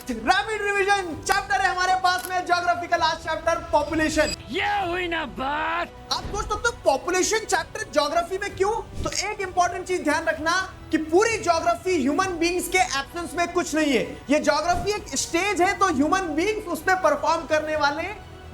Last rapid revision chapter है हमारे पास में, ज्योग्राफी का लास्ट चैप्टर पॉपुलेशन। ये हुई ना बात। आप सोच सकते हो पॉपुलेशन चैप्टर ज्योग्राफी में क्यों? तो एक इंपॉर्टेंट चीज ध्यान रखना कि पूरी ज्योग्राफी ह्यूमन बींग्स के एब्सेंस में कुछ नहीं है। ये ज्योग्राफी एक स्टेज है, तो ह्यूमन बींग्स उस पर परफॉर्म करने वाले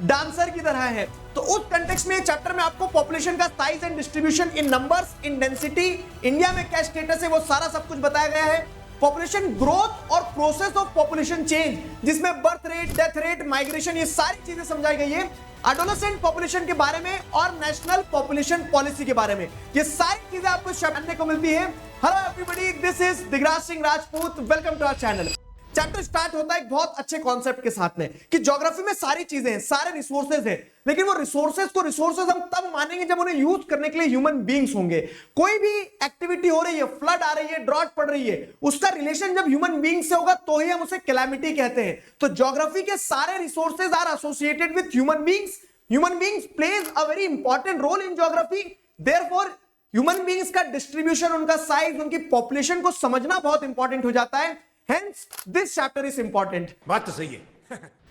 डांसर की तरह है। तो उस कंटेक्स्ट में चैप्टर में आपको पॉपुलेशन का size and distribution in numbers, in density, India में क्या स्टेटस है, वो सारा सब कुछ बताया गया है। पॉपुलेशन ग्रोथ और प्रोसेस ऑफ पॉपुलेशन चेंज, जिसमें birth rate, death rate, migration, ये सारी चीजें समझाई गई है। एडोलेसेंट पॉपुलेशन के बारे में और नेशनल पॉपुलेशन पॉलिसी के बारे में, ये सारी चीजें आपको जानने को मिलती है। Hello everybody, this is Digraj Singh Rajput, welcome to our channel. Chapter start होता है एक बहुत अच्छे कॉन्सेप्ट के साथ में कि ज्योग्राफी में सारी चीजें हैं, सारे रिसोर्सेज हैं, लेकिन वो रिसोर्सेज हम तब मानेंगे जब उन्हें यूज करने के लिए ह्यूमन बींग्स होंगे। कोई भी एक्टिविटी हो रही है, फ्लड आ रही है, ड्रॉट पड़ रही है, उसका रिलेशन जब ह्यूमन बींग से होगा तो ही हम उसे कैलामिटी कहते हैं। तो ज्योग्राफी के सारे resources are associated with human beings. Human beings plays a very important role in geography. Therefore human beings का डिस्ट्रीब्यूशन, उनका साइज, उनकी पॉपुलेशन को समझना बहुत इंपॉर्टेंट हो जाता है। Hence, this chapter is important. बात तो सही है।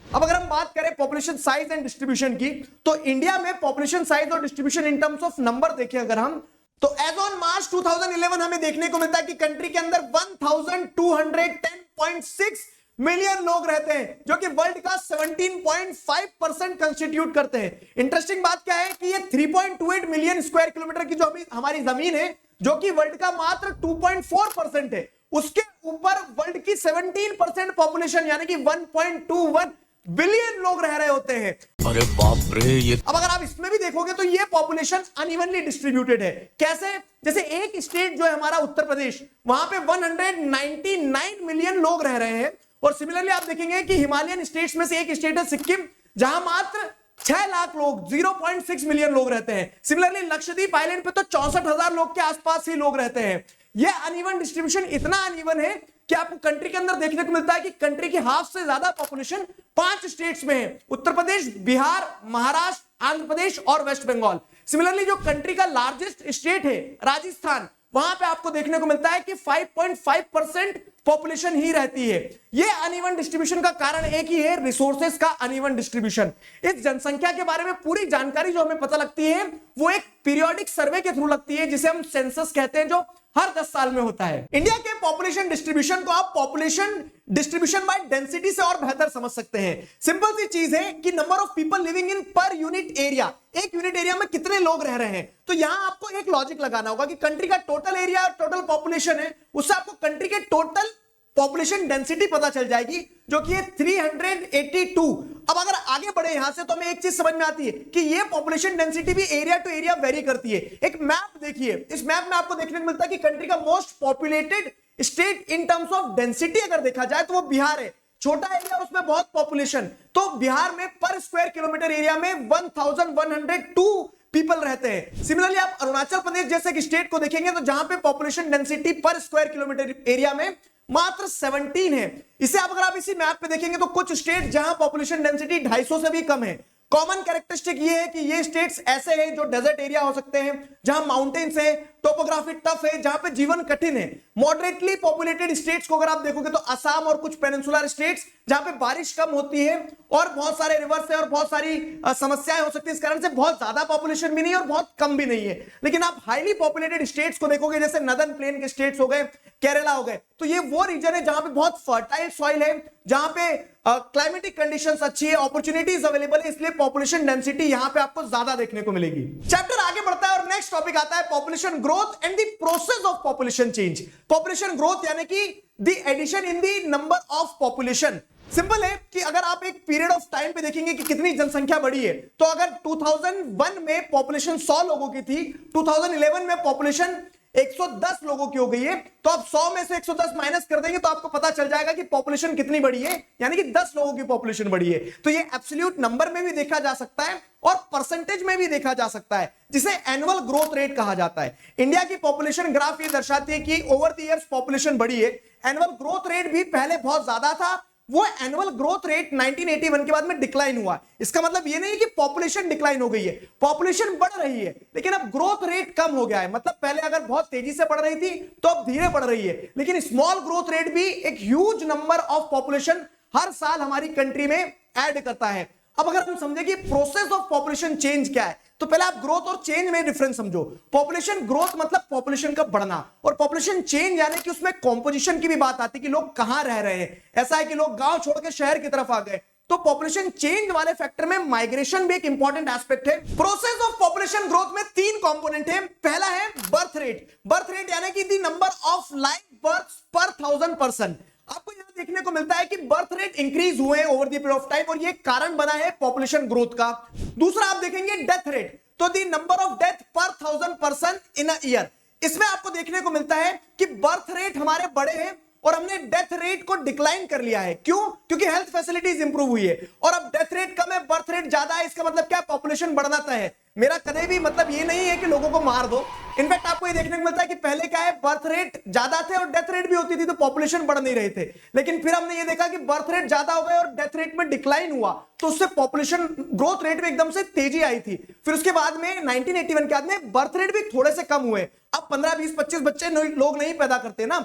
अब अगर हम बात करें पॉपुलेशन साइज एंड डिस्ट्रीब्यूशन की, तो इंडिया में पॉपुलेशन साइज और distribution in terms of number देखें अगर हम, तो एज ऑन मार्च 2011 हमें देखने को मिलता है कि कंट्री के अंदर 1210.6 मिलियन लोग रहते हैं, जो कि वर्ल्ड का 17.5% कंस्टिट्यूट करते हैं। इंटरेस्टिंग बात क्या है कि ये 3.28 मिलियन स्क्वायर किलोमीटर की जो हमारी जमीन है, जो कि वर्ल्ड का मात्र 2.4% है, उसके ऊपर वर्ल्ड की 17% पॉपुलेशन यानी कि 1.21 बिलियन लोग रह रहे होते हैं। अरे बाप रे, ये अब अगर आप इसमें भी देखोगे तो ये पॉपुलेशन अनइवनली डिस्ट्रीब्यूटेड है। कैसे? जैसे एक स्टेट जो है हमारा उत्तर प्रदेश, वहां पे 199 मिलियन लोग रह रहे हैं, और सिमिलरली आप देखेंगे कि हिमालयन स्टेट्स में से एक स्टेट है सिक्किम, जहां मात्र 6 लाख लोग, 0.6 मिलियन लोग रहते हैं। सिमिलरली लक्षद्वीप आइलैंड पे तो 64,000 लोग के आसपास ही लोग रहते हैं। यह अनइवन डिस्ट्रीब्यूशन इतना अनइवन है कि आपको कंट्री के अंदर देखने को मिलता है कि कंट्री की हाफ से ज्यादा पॉपुलेशन 5 स्टेट्स में है, उत्तर प्रदेश, बिहार, महाराष्ट्र, आंध्र प्रदेश और वेस्ट बंगाल। सिमिलरली जो कंट्री का लार्जेस्ट स्टेट है राजस्थान, वहां पे आपको देखने को मिलता है कि 5.5% पॉपुलेशन ही रहती है। यह अनइवन डिस्ट्रीब्यूशन का कारण एक ही है, रिसोर्सेज का अनइवन डिस्ट्रीब्यूशन। इस जनसंख्या के बारे में पूरी जानकारी जो हमें पता लगती है, वो एक पीरियोडिक सर्वे के थ्रू लगती है, जिसे हम सेंसस कहते हैं, जो हर 10 साल में होता है। इंडिया के पॉपुलेशन डिस्ट्रीब्यूशन को आप पॉपुलेशन डिस्ट्रीब्यूशन बाय डेंसिटी से और बेहतर समझ सकते हैं। सिंपल सी चीज है कि number of people living in per unit area, एक यूनिट एरिया में कितने लोग रह रहे हैं। तो यहां आपको एक लॉजिक लगाना होगा कि कंट्री का टोटल एरिया और टोटल पॉपुलेशन है, उससे आपको कंट्री के टोटल पॉपुलेशन डेंसिटी पता चल जाएगी, जो कि है 382। अब अगर आगे बढ़े यहां से, तो हमें एक चीज समझ में आती है कि ये पॉपुलेशन डेंसिटी भी एरिया टू एरिया वेरी करती है। एक मैप देखिए, इस मैप में आपको देखने को मिलता है कि कंट्री का most populated state in terms of density अगर देखा जाए तो वो बिहार है। छोटा एरिया, उसमें बहुत पॉपुलेशन, तो बिहार में पर स्क्वायर किलोमीटर एरिया में 1102 पीपल रहते हैं। सिमिलरली आप अरुणाचल प्रदेश जैसे कि स्टेट को देखेंगे, तो जहां पे पॉपुलेशन डेंसिटी पर स्क्वायर किलोमीटर एरिया में मात्र 17 है। इसे आप अगर आप इसी मैप पे देखेंगे तो कुछ स्टेट जहां पॉपुलेशन डेंसिटी 250 से भी कम है। कॉमन कैरेक्टरिस्टिक ये है कि ये स्टेट्स ऐसे हैं जो डेजर्ट एरिया हो सकते हैं, जहां माउंटेन्स है, टोपोग्राफी टफ है, जहां पे जीवन कठिन है। मॉडरेटली पॉपुलेटेड स्टेट्स को अगर आप देखोगे तो असम और कुछ पेनिनसुलर स्टेट्स, जहां पे बारिश कम होती है और बहुत सारे रिवर्स है और बहुत सारी समस्याएं हो सकती है, इस कारण से बहुत ज्यादा पॉपुलेशन भी नहीं है और बहुत कम भी नहीं है। लेकिन आप हाईली पॉपुलेटेड स्टेट्स को देखोगे, जैसे नदर्न प्लेन के स्टेट्स हो गए, केरला हो गए, तो ये वो रीजन है जहां पे बहुत फर्टाइल सॉइल है, जहां पे क्लाइमेटिक कंडीशंस अच्छी है, अपॉर्चुनिटीज अवेलेबल है, इसलिए पॉपुलेशन डेंसिटी यहां पे आपको ज्यादा देखने को मिलेगी। चैप्टर आगे बढ़ता है और नेक्स्ट टॉपिक आता है population growth and the process of population change. Population growth यानी कि the addition in the number of population. Simple है कि अगर आप एक पीरियड ऑफ टाइम पे देखेंगे कि कितनी जनसंख्या बढ़ी है, तो अगर 2001 में पॉपुलेशन 100 लोगों की थी, 2011 में पॉपुलेशन 110 लोगों की हो गई है, तो आप 100 में से 110 माइनस कर देंगे तो आपको पता चल जाएगा कि पॉपुलेशन कितनी बढ़ी है, यानी कि 10 लोगों की पॉपुलेशन बढ़ी है। तो ये एब्सोल्यूट नंबर में भी देखा जा सकता है और परसेंटेज में भी देखा जा सकता है, जिसे एनुअल ग्रोथ रेट कहा जाता है। इंडिया की पॉपुलेशन ग्राफ ये दर्शाती है कि ओवर द इयर्स पॉपुलेशन बढ़ी है। एनुअल ग्रोथ रेट भी पहले बहुत ज्यादा था, वो एनुअल ग्रोथ रेट 1981 के बाद में डिक्लाइन हुआ। इसका मतलब ये नहीं कि पॉपुलेशन डिक्लाइन हो गई है, पॉपुलेशन बढ़ रही है, लेकिन अब ग्रोथ रेट कम हो गया है। मतलब पहले अगर बहुत तेजी से बढ़ रही थी तो अब धीरे बढ़ रही है, लेकिन स्मॉल ग्रोथ रेट भी एक ह्यूज नंबर ऑफ पॉपुलेशन हर साल हमारी कंट्री में ऐड करता है। अब अगर हम समझे कि प्रोसेस ऑफ पॉपुलेशन चेंज क्या है, तो पहले आप ग्रोथ और चेंज में डिफरेंस समझो। पॉपुलेशन ग्रोथ मतलब पॉपुलेशन का बढ़ना, और पॉपुलेशन चेंज यानी कि उसमें कॉम्पोजिशन की भी बात आती है कि लोग कहां रह रहे हैं। ऐसा है कि लोग गांव छोड़ के शहर की तरफ आ गए, तो पॉपुलेशन चेंज वाले फैक्टर में माइग्रेशन भी एक इंपॉर्टेंट एस्पेक्ट है। प्रोसेस ऑफ पॉपुलेशन ग्रोथ में 3 कंपोनेंट है। पहला है बर्थ रेट। बर्थ रेट यानी कि the number of live births per 1000 person. आपको यहां देखने को मिलता है कि बर्थ रेट इंक्रीज हुए हैं over the period of time, और ये कारण बना है पॉपुलेशन ग्रोथ का। दूसरा आप देखेंगे डेथ रेट, तो द नंबर ऑफ डेथ पर 1000 पर्सन इन अ ईयर। इसमें आपको देखने को मिलता है कि बर्थ रेट हमारे बड़े हैं और हमने डेथ रेट को डिक्लाइन कर लिया है। क्यों? क्योंकि हेल्थ फैसिलिटीज इंप्रूव हुई है, और अब डेथ रेट कम है, बर्थ रेट ज्यादा है। इसका मतलब क्या? पॉपुलेशन बढ़ना तय है। मेरा कभी भी मतलब ये नहीं है कि लोगों को मार दो। इनफैक्ट आपको ये देखने को मिलता है कि पहले क्या है, बर्थ रेट ज्यादा थे और डेथ रेट भी होती थी, तो पॉपुलेशन बढ़ नहीं रहे थे। लेकिन फिर हमने ये देखा कि बर्थ रेट ज्यादा हो गए और डेथ रेट में डिक्लाइन हुआ, तो उससे पॉपुलेशन ग्रोथ रेट में एकदम से तेजी आई थी। फिर उसके बाद में 1981 के बाद में बर्थ रेट भी थोड़े से कम हुए। अब 15, 20, 25 बच्चे लोग नहीं पैदा करते ना,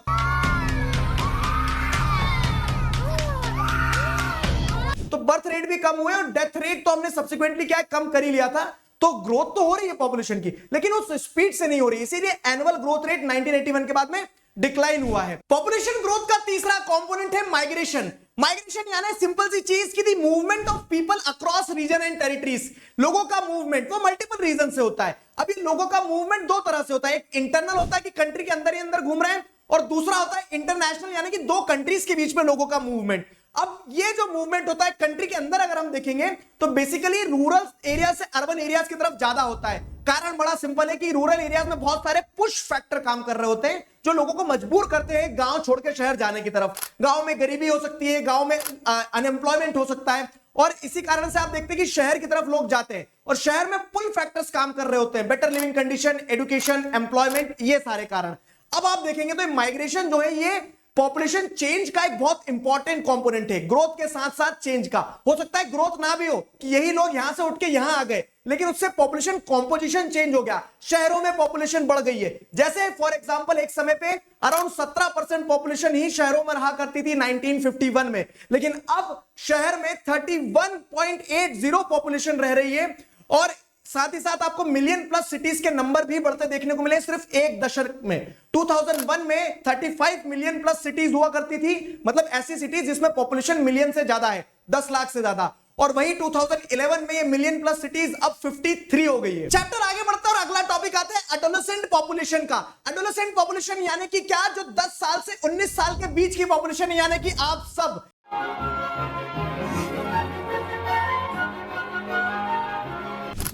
तो बर्थ रेट भी कम हुए और डेथ रेट तो हमने सब्सिक्वेंटली क्या कम कर ही लिया था। तो ग्रोथ तो हो रही है पॉपुलेशन की, लेकिन उस स्पीड से नहीं हो रही, इसीलिए एनुअल ग्रोथ रेट 1981 के बाद में डिक्लाइन हुआ है। पॉपुलेशन ग्रोथ का तीसरा कंपोनेंट है माइग्रेशन। माइग्रेशन यानी सिंपल सी चीज की the movement of people across region and territories. लोगों का मूवमेंट वो मल्टीपल रीजन से होता है। अभी लोगों का मूवमेंट 2 तरह से होता है, एक इंटरनल होता है कि कंट्री के अंदर ही अंदर घूम रहे हैं, और दूसरा होता है इंटरनेशनल यानी कि 2 कंट्रीज के बीच में लोगों का मूवमेंट। अब ये जो मूवमेंट होता है कंट्री के अंदर अगर हम देखेंगे तो बेसिकली रूरल एरिया से अर्बन एरियाज की तरफ ज्यादा होता है। कारण बड़ा सिंपल है कि रूरल एरियाज में बहुत सारे पुश फैक्टर काम कर रहे होते हैं जो लोगों को मजबूर करते हैं गांव छोड़ के शहर जाने की तरफ। गांव में गरीबी हो सकती है, गांव में अनएम्प्लॉयमेंट हो सकता है, और इसी कारण से आप देखते हैं कि शहर की तरफ लोग जाते हैं, और शहर में पुल फैक्टर्स काम कर रहे होते हैं, better living condition, education, employment, ये सारे कारण। अब आप देखेंगे तो माइग्रेशन जो है ये पॉपुलेशन चेंज का एक बहुत इंपॉर्टेंट कंपोनेंट है। ग्रोथ के साथ साथ चेंज का हो सकता है ग्रोथ ना भी हो कि यही लोग यहां से उठ के यहां आ गए, लेकिन उससे पॉपुलेशन कॉम्पोजिशन चेंज हो गया, शहरों में पॉपुलेशन बढ़ गई है। जैसे फॉर एग्जांपल एक समय पे अराउंड 17% पॉपुलेशन ही शहरों में रहा करती थी 1951 में, लेकिन अब शहर में 31.80 पॉपुलेशन रह रही है, और साथ ही साथ आपको मिलियन प्लस सिटीज के नंबर भी बढ़ते देखने को मिले सिर्फ एक दशक में। 2001 में 35 मिलियन प्लस सिटीज हुआ करती थी, मतलब ऐसी सिटीज जिसमें पॉपुलेशन मिलियन से ज्यादा है, 10 लाख से ज्यादा, और वही 2011 में ये मिलियन प्लस सिटीज अब 53 हो गई है। चैप्टर आगे बढ़ता है और अगला टॉपिक आता है एडोलेसेंट पॉपुलेशन का। एडोलेसेंट पॉपुलेशन यानी कि क्या? जो 10 साल से 19 साल के बीच की पॉपुलेशन, यानी कि आप सब।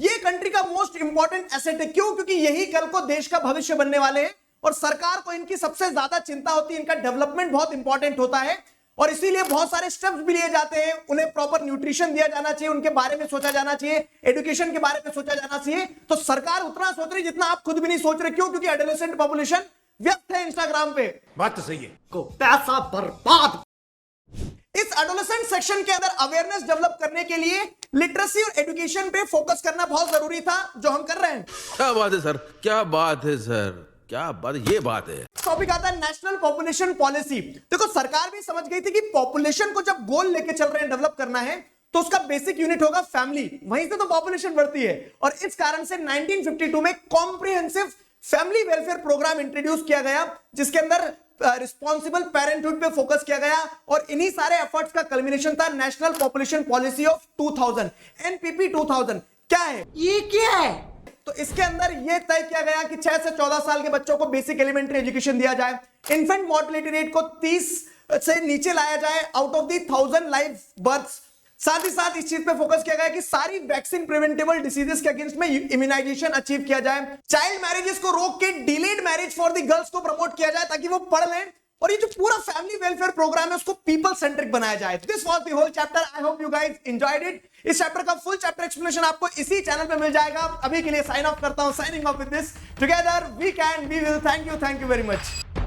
ये कंट्री का मोस्ट इंपॉर्टेंट एसेट है। क्यों? क्योंकि यही कल को देश का भविष्य बनने वाले हैं, और सरकार को इनकी सबसे ज्यादा चिंता होती है, इनका डेवलपमेंट बहुत इंपॉर्टेंट होता है, और इसीलिए बहुत सारे स्टेप्स भी लिए जाते हैं। उन्हें प्रॉपर न्यूट्रिशन दिया जाना चाहिए, उनके बारे में सोचा जाना चाहिए, एजुकेशन के बारे में सोचा जाना चाहिए। तो सरकार उतना सोच रही जितना आप खुद भी नहीं सोच रहे। क्यों? क्योंकि एडोलेसेंट पॉपुलेशन व्यक्त है इंस्टाग्राम पे, बात तो सही है। को पैसा बर्बाद। इस एडोलेसेंट सेक्शन के अंदर अवेयरनेस डेवलप करने के लिए लिटरेसी और एजुकेशन पे फोकस करना बहुत जरूरी था, जो हम कर रहे हैं। क्या बात है सर, क्या बात है सर, क्या बात, ये बात है। टॉपिक आता है नेशनल पॉपुलेशन पॉलिसी। देखो सरकार भी समझ गई थी कि पॉपुलेशन को जब गोल लेके चल रहे हैं, डेवलप करना है, तो उसका बेसिक यूनिट होगा फैमिली, वहीं से तो पॉपुलेशन बढ़ती है। और इस कारण से 1952 में comprehensive family welfare programme introduce किया गया, जिसके अंदर रिस्पॉन्सिबल पेरेंटहुड पे फोकस किया गया, और इन्हीं सारे एफर्ट्स का कल्मिनेशन था national population policy of 2000, NPP 2000। क्या है ये? क्या है? तो इसके अंदर यह तय किया गया कि 6 से 14 साल के बच्चों को बेसिक एलिमेंट्री एजुकेशन दिया जाए, इन्फेंट मोर्टेलिटी रेट को 30 से नीचे लाया जाए out of the 1000 live births. साथ ही साथ इस चीज पे फोकस किया गया कि सारी वैक्सीन प्रिवेंटेबल डिसीजेस के अगेंस्ट में इम्यूनाइजेशन अचीव किया जाए। चाइल्ड मैरिजेस को रोक के delayed marriage for the girls को प्रमोट किया जाए ताकि वो पढ़ लें, और ये जो पूरा फैमिली वेलफेयर प्रोग्राम है उसको पीपल सेंट्रिक बनाया जाए। This was the whole chapter. I hope you guys enjoyed it. इस चैप्टर का फुल चैप्टर एक्सप्लेनेशन आपको इसी चैनल पे मिल जाएगा। अभी के लिए साइन ऑफ करता हूं, signing off with this, together we can we will. Thank you very much.